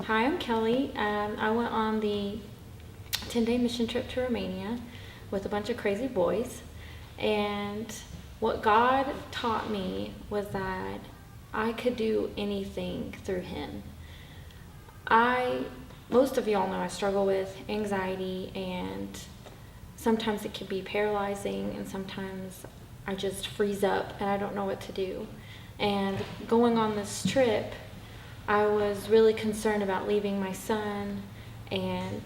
Hi, I'm Kelly. I went on the 10-day mission trip to Romania with a bunch of crazy boys. And what God taught me was that I could do anything through Him. Most of y'all know I struggle with anxiety, and sometimes it can be paralyzing, and sometimes I just freeze up and I don't know what to do. And going on this trip, I was really concerned about leaving my son and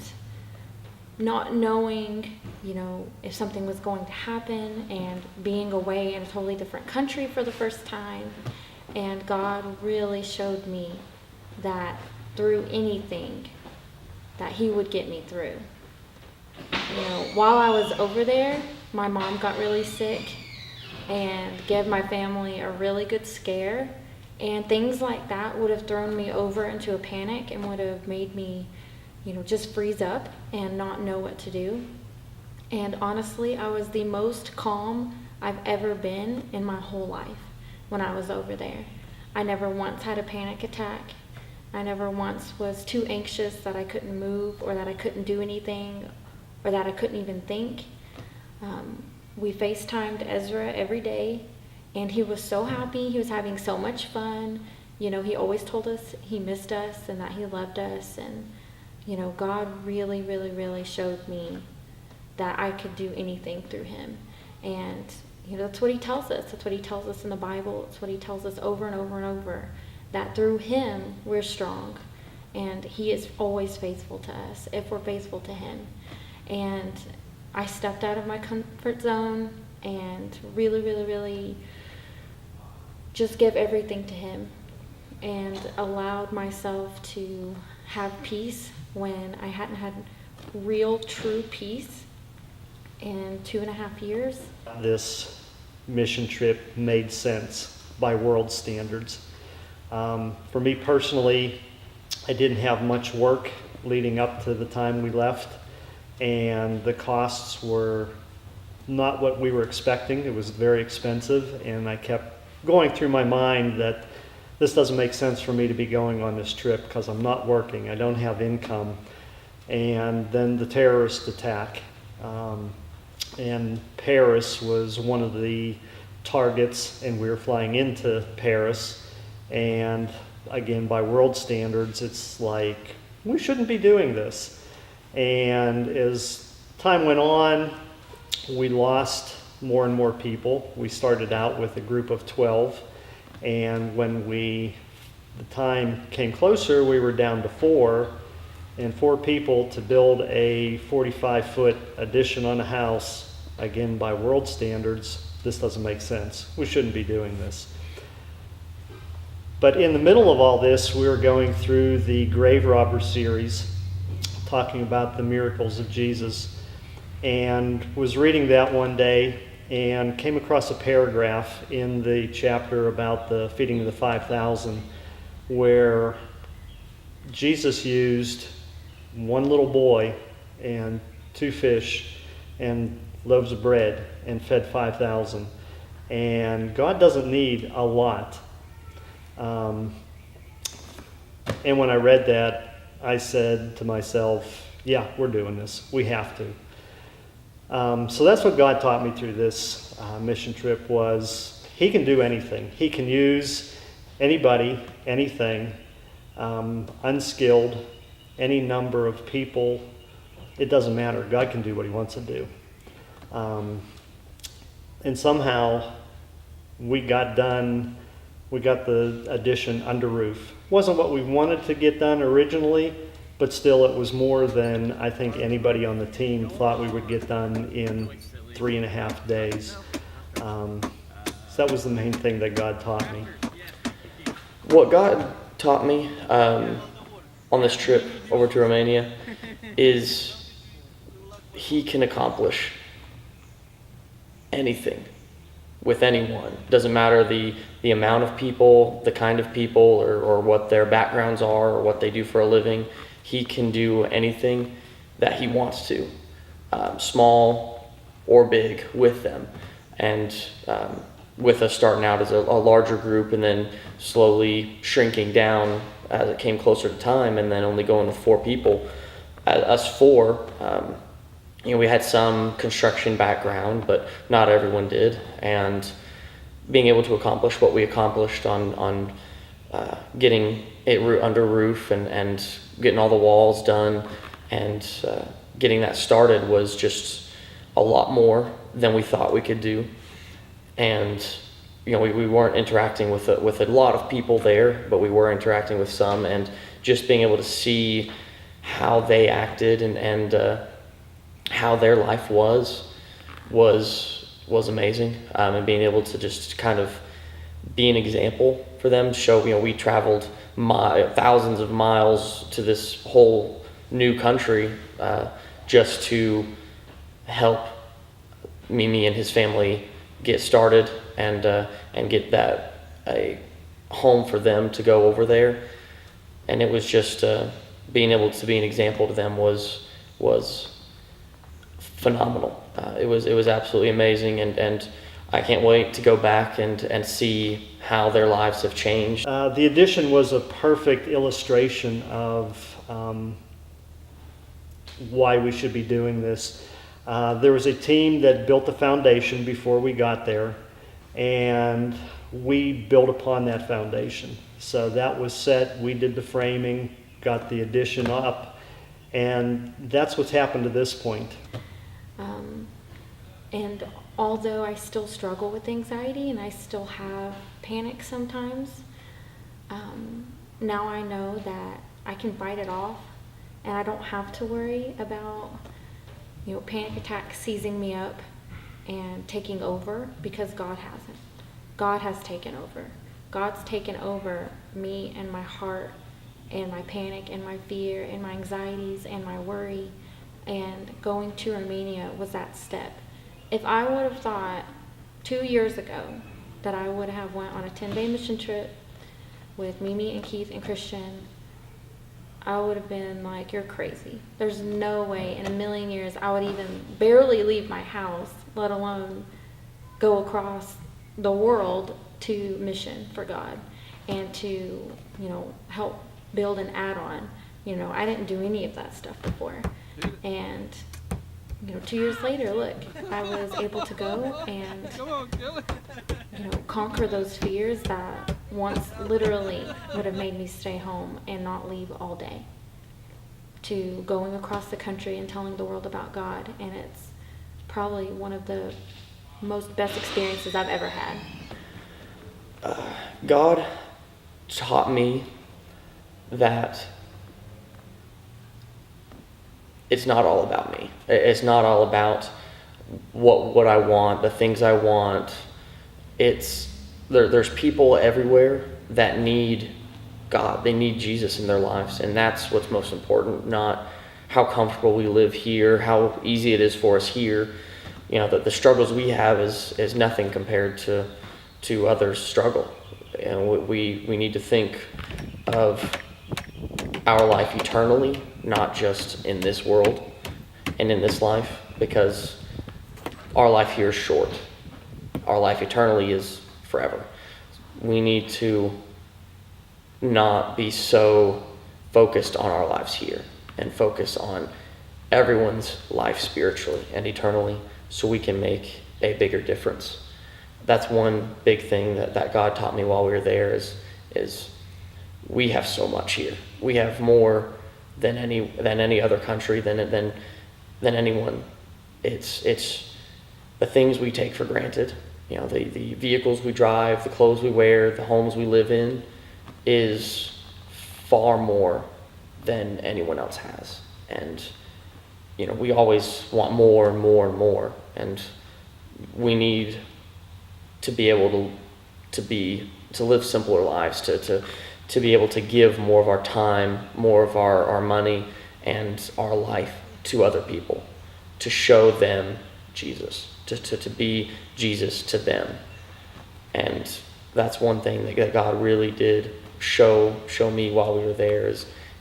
not knowing, if something was going to happen, and being away in a totally different country for the first time. And God really showed me that through anything, that He would get me through. While I was over there, my mom got really sick and gave my family a really good scare. And things like that would have thrown me over into a panic and would have made me, just freeze up and not know what to do. And honestly, I was the most calm I've ever been in my whole life when I was over there. I never once had a panic attack. I never once was too anxious that I couldn't move, or that I couldn't do anything, or that I couldn't even think. We FaceTimed Ezra every day, and he was so happy. He was having so much fun. He always told us he missed us and that he loved us. And, God really, really, really showed me that I could do anything through Him. And, that's what He tells us. That's what He tells us in the Bible. It's what He tells us over and over and over, that through Him we're strong. And He is always faithful to us if we're faithful to Him. And I stepped out of my comfort zone and really, really, really just give everything to Him, and allowed myself to have peace when I hadn't had real, true peace in 2.5 years. This mission trip made sense by world standards. For me personally, I didn't have much work leading up to the time we left, and the costs were not what we were expecting. It was very expensive, and I kept going through my mind that this doesn't make sense for me to be going on this trip because I'm not working, I don't have income. And then the terrorist attack, and Paris was one of the targets, and we were flying into Paris, and again, by world standards, it's like, we shouldn't be doing this. And as time went on, we lost more and more people. We started out with a group of 12, and when the time came closer, we were down to 4, and 4 people to build a 45-foot addition on a house. Again, by world standards, this doesn't make sense. We shouldn't be doing this. But in the middle of all this, we were going through the grave robber series, talking about the miracles of Jesus, and was reading that one day and came across a paragraph in the chapter about the feeding of the 5,000 where Jesus used one little boy and 2 fish and loaves of bread and fed 5,000. And God doesn't need a lot. And when I read that, I said to myself, yeah, we're doing this. We have to. So that's what God taught me through this mission trip, was He can do anything. He can use anybody, anything, unskilled, any number of people. It doesn't matter. God can do what He wants to do. And somehow we got the addition under roof. Wasn't what we wanted to get done originally, but still it was more than I think anybody on the team thought we would get done in 3.5 days. So that was the main thing that God taught me. What God taught me on this trip over to Romania is He can accomplish anything with anyone. Doesn't matter the amount of people, the kind of people, or what their backgrounds are, or what they do for a living. He can do anything that He wants to, small or big, with them. And with us starting out as a larger group and then slowly shrinking down as it came closer to time, and then only going with 4 people. Us 4, we had some construction background, but not everyone did. And being able to accomplish what we accomplished on getting it under roof and getting all the walls done and getting that started was just a lot more than we thought we could do. And we weren't interacting with a lot of people there, but we were interacting with some, and just being able to see how they acted and how their life was amazing, and being able to just kind of be an example for them. Show, we traveled thousands of miles to this whole new country just to help Mimi and his family get started and get that a home for them to go over there. And it was just being able to be an example to them was phenomenal. It was absolutely amazing, and I can't wait to go back and see how their lives have changed. The addition was a perfect illustration of why we should be doing this. There was a team that built the foundation before we got there, and we built upon that foundation. So that was set, we did the framing, got the addition up, and that's what's happened to this point. And although I still struggle with anxiety and I still have panic sometimes, now I know that I can fight it off, and I don't have to worry about panic attacks seizing me up and taking over, because God hasn't. God has taken over. God's taken over me and my heart and my panic and my fear and my anxieties and my worry, and going to Romania was that step. If I would have thought 2 years ago that I would have went on a 10-day mission trip with Mimi and Keith and Christian, I would have been like, you're crazy. There's no way in a million years I would even barely leave my house, let alone go across the world to mission for God and to, help build an add-on. I didn't do any of that stuff before. And 2 years later, look, I was able to go and, conquer those fears that once literally would have made me stay home and not leave all day, to going across the country and telling the world about God. And it's probably one of the most best experiences I've ever had. God taught me that it's not all about me. It's not all about what I want, the things I want. There's people everywhere that need God. They need Jesus in their lives, and that's what's most important, not how comfortable we live here, how easy it is for us here. The struggles we have is nothing compared to others' struggle. And we need to think of our life eternally, not just in this world and in this life, because our life here is short. Our life eternally is forever. We need to not be so focused on our lives here and focus on everyone's life spiritually and eternally, so we can make a bigger difference. That's one big thing that God taught me while we were there is we have so much here. We have more than any other country, than anyone. It's the things we take for granted. The vehicles we drive, the clothes we wear, the homes we live in is far more than anyone else has. And we always want more and more and more, and we need to be able to live simpler lives, to be able to give more of our time, more of our money and our life to other people, to show them Jesus, to be Jesus to them. And that's one thing that God really did show me while we were there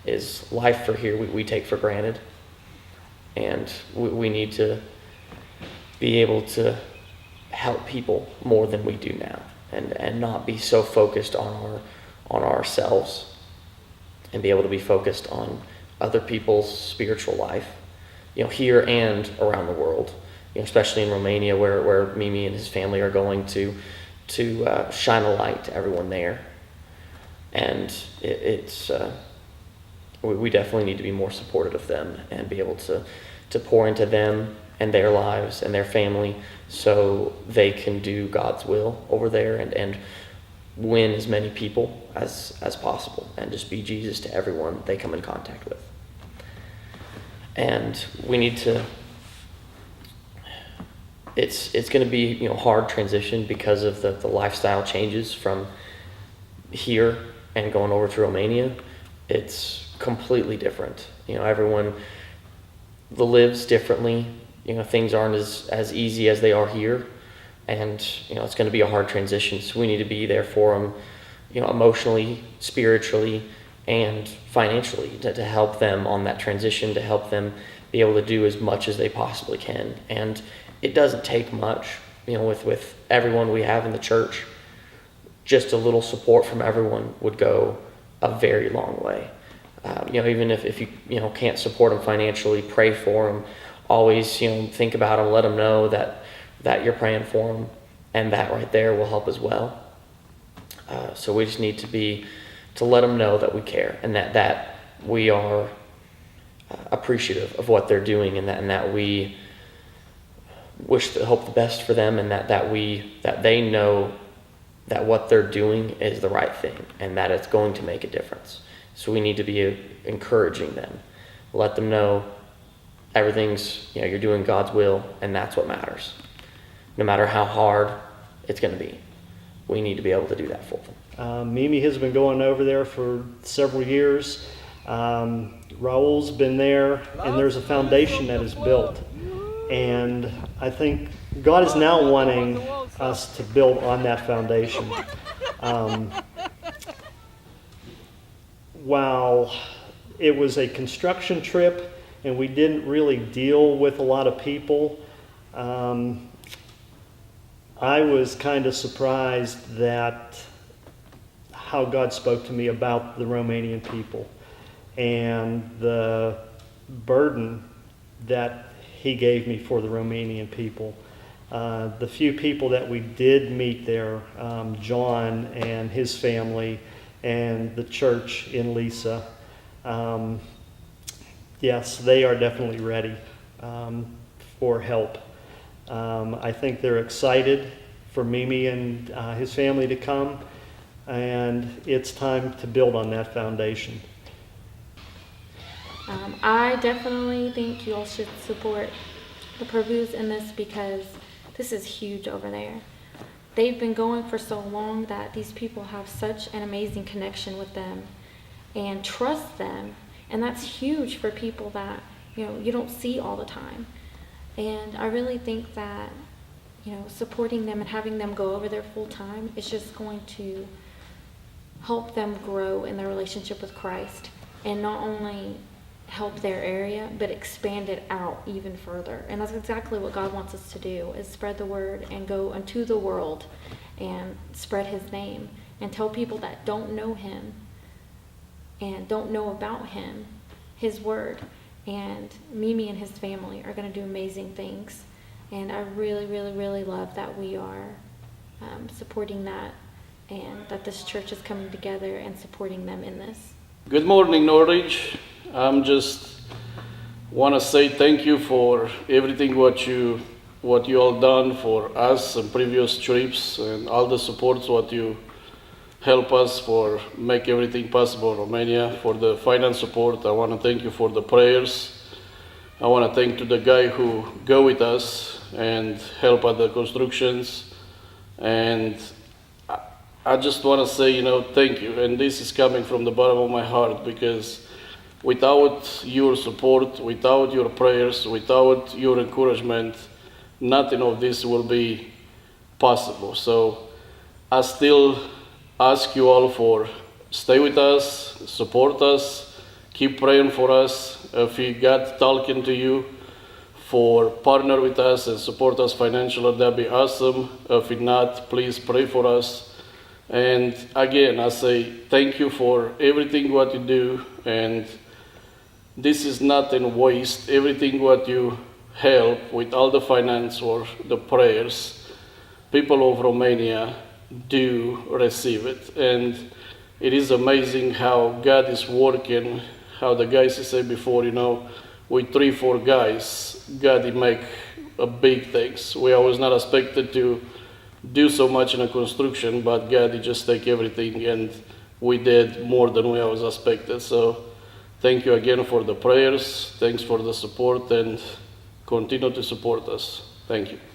is life for here we take for granted. And we need to be able to help people more than we do now, and not be so focused on ourselves, and be able to be focused on other people's spiritual life, here and around the world, especially in Romania, where Mimi and his family are going to shine a light to everyone there. And we definitely need to be more supportive of them and be able to pour into them and their lives and their family, so they can do God's will over there and win as many people as possible, and just be Jesus to everyone they come in contact with. And we need to, it's going to be hard transition because of the lifestyle changes from here and going over to Romania. It's completely different. Everyone lives differently. Things aren't as easy as they are here, and it's going to be a hard transition. So we need to be there for them, emotionally, spiritually, and financially to help them on that transition, to help them be able to do as much as they possibly can. And it doesn't take much, with everyone we have in the church. Just a little support from everyone would go a very long way. Even if you can't support them financially, pray for them. Always think about them, let them know that you're praying for them, and that right there will help as well. So we just need to let them know that we care, and that we are appreciative of what they're doing, and that we hope the best for them, and that they know that what they're doing is the right thing, and that it's going to make a difference. So we need to be encouraging them, let them know everything's, you're doing God's will, and that's what matters. No matter how hard it's going to be, we need to be able to do that for them. Mimi has been going over there for several years. Raul's been there, and there's a foundation that is built. And I think God is now wanting us to build on that foundation. While it was a construction trip and we didn't really deal with a lot of people, I was kind of surprised that how God spoke to me about the Romanian people and the burden that He gave me for the Romanian people. The few people that we did meet there, John and his family and the church in Lisa, yes, they are definitely ready for help. I think they're excited for Mimi and his family to come, and it's time to build on that foundation. I definitely think you all should support the Purvus in this, because this is huge over there. They've been going for so long that these people have such an amazing connection with them and trust them, and that's huge for people that you don't see all the time. And I really think that supporting them and having them go over there full time is just going to help them grow in their relationship with Christ, and not only help their area, but expand it out even further. And that's exactly what God wants us to do, is spread the word and go into the world and spread His name and tell people that don't know Him and don't know about Him, His word. And Mimi and his family are going to do amazing things. And I really, really, really love that we are supporting that, and that this church is coming together and supporting them in this. Good morning, Norwich. I'm just want to say thank you for everything what you all done for us and previous trips, and all the supports what you help us for make everything possible in Romania. For the finance support, I want to thank you for the prayers. I want to thank to the guy who go with us and help at the constructions. And I just want to say, thank you. And this is coming from the bottom of my heart, because without your support, without your prayers, without your encouragement, nothing of this will be possible. So I still ask you all for stay with us, support us, keep praying for us. If God talking to you for partner with us and support us financially. That'd be awesome. If not, please pray for us. And again, I say thank you for everything what you do, and this is not in waste. Everything what you help with all the finance or the prayers, people of Romania do receive it. And it is amazing how God is working, how the guys said before, with 3-4 guys, God will make a big things. We always not expected to do so much in a construction, but God did just take everything, and we did more than we always expected. So thank you again for the prayers. Thanks for the support, and continue to support us. Thank you.